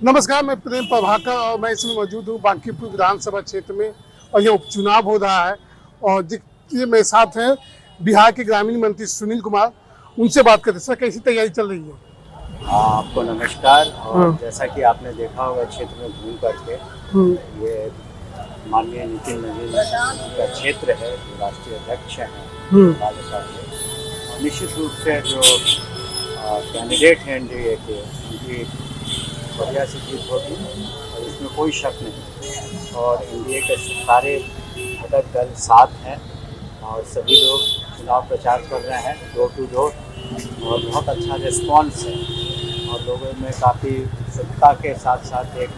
नमस्कार, मैं प्रेम प्रभाकर और मैं इसमें मौजूद हूँ बांकीपुर विधानसभा क्षेत्र में और ये उपचुनाव हो रहा है। और जिसके मेरे साथ हैं बिहार के ग्रामीण मंत्री सुनील कुमार। उनसे बात करते सर, कैसी तैयारी चल रही है? आपको नमस्कार। और जैसा कि आपने देखा होगा क्षेत्र में घूम करके, ये माननीय नितिन नवीन का क्षेत्र है, जो राष्ट्रीय अध्यक्ष हैं भाजपा के। और निश्चित रूप से जो कैंडिडेट हैं एनडीए के, उनकी बढ़िया सी जीत होगी और इसमें कोई शक नहीं। और एनडीए के सारे घटक दल साथ हैं और सभी लोग चुनाव प्रचार कर रहे हैं डोर टू डोर, और बहुत अच्छा रिस्पॉन्स है। और लोगों में काफ़ी उत्सुकता के साथ साथ एक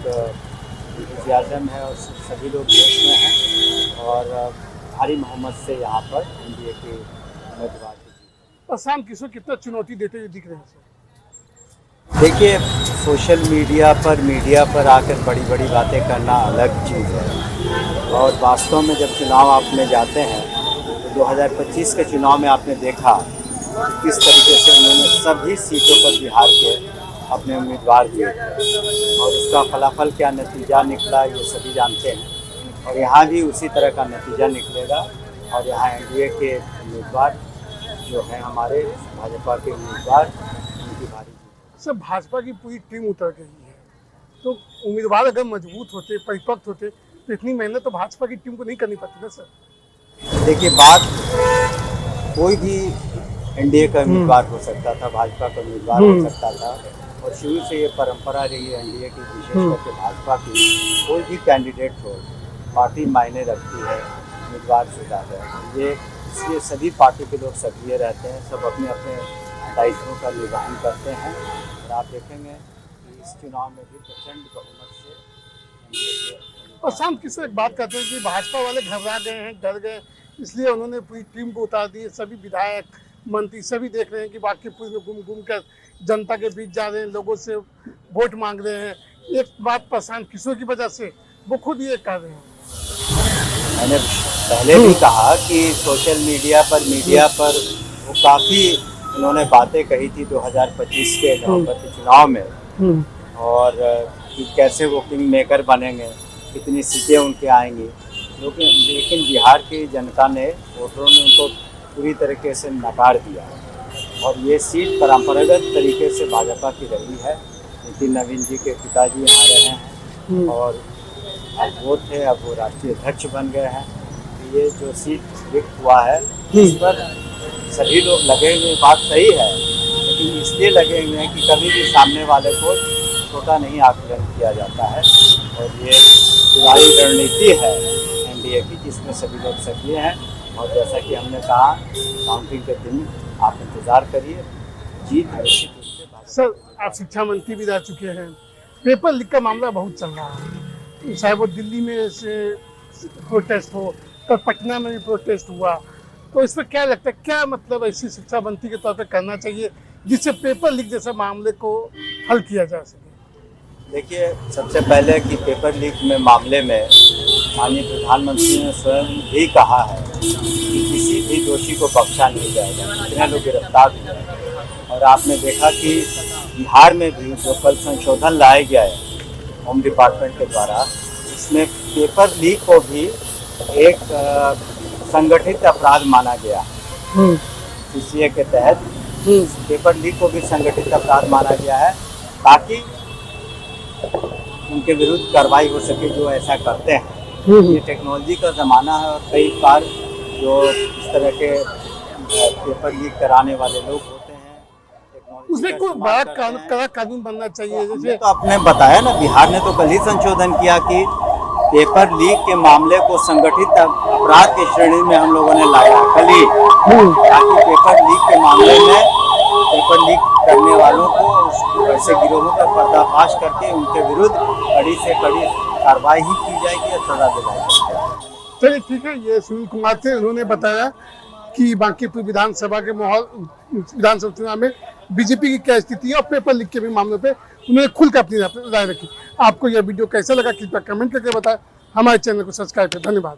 इंतज़ाम है और सभी लोग जोश में हैं। और भारी बहुमत से यहाँ पर एनडीए के उम्मीदवार की जीत। प्रशांत किशोर कितना चुनौती देते हुए दिख रहे हैं सर? देखिए, सोशल मीडिया पर आकर बड़ी बड़ी बातें करना अलग चीज़ है, और वास्तव में जब चुनाव आप में जाते हैं तो 2025 के चुनाव में आपने देखा किस तरीके से उन्होंने सभी सीटों पर बिहार के अपने उम्मीदवार दिए थे, और उसका फलाफल क्या नतीजा निकला ये सभी जानते हैं। और यहाँ भी उसी तरह का नतीजा निकलेगा। और यहाँ एनडीए के उम्मीदवार जो हैं, हमारे भाजपा के उम्मीदवार, उनकी भारी सर भाजपा की पूरी टीम उतर गई है, तो उम्मीदवार अगर मजबूत होते, परिपक्व होते तो इतनी मेहनत तो भाजपा की टीम को नहीं करनी पड़ती ना सर। देखिए, बात कोई भी एनडीए का उम्मीदवार हो सकता था, भाजपा का उम्मीदवार हो सकता था। और शुरू से ये परंपरा रही है एनडीए की, विशेष करके भाजपा की, कोई भी कैंडिडेट हो, पार्टी मायने रखती है उम्मीदवार से ज़्यादा। ये इसलिए सभी पार्टी के लोग सक्रिय रहते हैं, सब अपने अपने दायित्वों का निर्वहन करते हैं। और आप देखेंगे कि इस चुनाव में भी प्रचंड बहुमत से एनडीए के। और शांत किशोर एक बात कहते हैं कि भाजपा वाले घबरा गए हैं, डर गए, इसलिए उन्होंने पूरी टीम को उतार दी। सभी विधायक मंत्री सभी देख रहे हैं कि बांकीपुर में घूम घूम कर जनता के बीच जा रहे हैं, लोगों से वोट मांग रहे हैं। एक बात प्रशांत किशोर की वजह से वो खुद ये कह रहे हैं। मैंने पहले भी कहा कि सोशल मीडिया पर वो काफ़ी उन्होंने बातें कही थी 2025 के नवंबर के चुनाव में, और कि कैसे वो किंग मेकर बनेंगे, कितनी सीटें उनके आएंगी। लेकिन बिहार की जनता ने, वोटरों ने उनको पूरी तरीके से नकार दिया, और ये सीट परंपरागत तरीके से भाजपा की रही है। नितिन नवीन जी के पिताजी यहाँ रहे हैं और अब वो थे, अब वो राष्ट्रीय अध्यक्ष बन गए हैं। तो ये जो सीट रिक्त हुआ है, इस पर सभी लोग लगे हुए, बात सही है, लेकिन इसलिए लगे हुए हैं कि कभी भी सामने वाले को छोटा नहीं आकलन किया जाता है। और ये पुरानी रणनीति है एनडीए की, जिसमें सभी लोग सक्रिय हैं। और जैसा कि हमने कहा, काउंटिंग के दिन आप इंतज़ार करिए, जीत निश्चित रूप से। सर आप शिक्षा मंत्री भी रह चुके हैं, पेपर लीक का मामला बहुत चल रहा है, चाहे वो दिल्ली में से प्रोटेस्ट हो, कल पटना में भी प्रोटेस्ट हुआ। तो इस पर क्या लगता है, क्या मतलब ऐसी शिक्षा मंत्री के तौर पर करना चाहिए जिससे पेपर लीक जैसे मामले को हल किया जा सके? देखिए, सबसे पहले कि पेपर लीक में मामले में माननीय प्रधानमंत्री ने स्वयं भी कहा है कि किसी भी दोषी को बख्शा नहीं जाएगा, कितने लोग गिरफ्तार हुए। और आपने देखा कि बिहार में भी जो कल संशोधन लाया गया है होम डिपार्टमेंट के द्वारा, इसमें पेपर लीक को भी एक संगठित अपराध माना गया। सीसीए के तहत पेपर लीक को भी संगठित अपराध माना गया है, ताकि उनके विरुद्ध कार्रवाई हो सके जो ऐसा करते हैं। ये टेक्नोलॉजी का ज़माना है, और कई बार जो इस तरह के पेपर लीक कराने वाले लोग होते हैं, उसमें कोई बड़ा कानून बनना चाहिए। जैसे तो आपने बताया ना, बिहार ने तो कल ही संशोधन किया कि पेपर लीक के मामले को संगठित अपराध की श्रेणी में हम लोगों ने लाया कल ही, ताकि पेपर लीक के मामले में पेपर लीक करने वालों को, ऐसे गिरोहों का पर्दाफाश करके उनके विरुद्ध कड़ी से कड़ी कार्रवाई ही की जाएगी और सजा दिलाई जाएगी। चलिए ठीक है, ये सुनील कुमार थे। उन्होंने बताया कि बांकीपुर विधानसभा के विधानसभा चुनाव में बीजेपी की क्या स्थिति है और पेपर लीक के भी मामलों पे उन्होंने खुलकर अपनी राय रखी। आपको यह वीडियो कैसा लगा कृपया कमेंट करके बताएं। हमारे चैनल को सब्सक्राइब करें। धन्यवाद।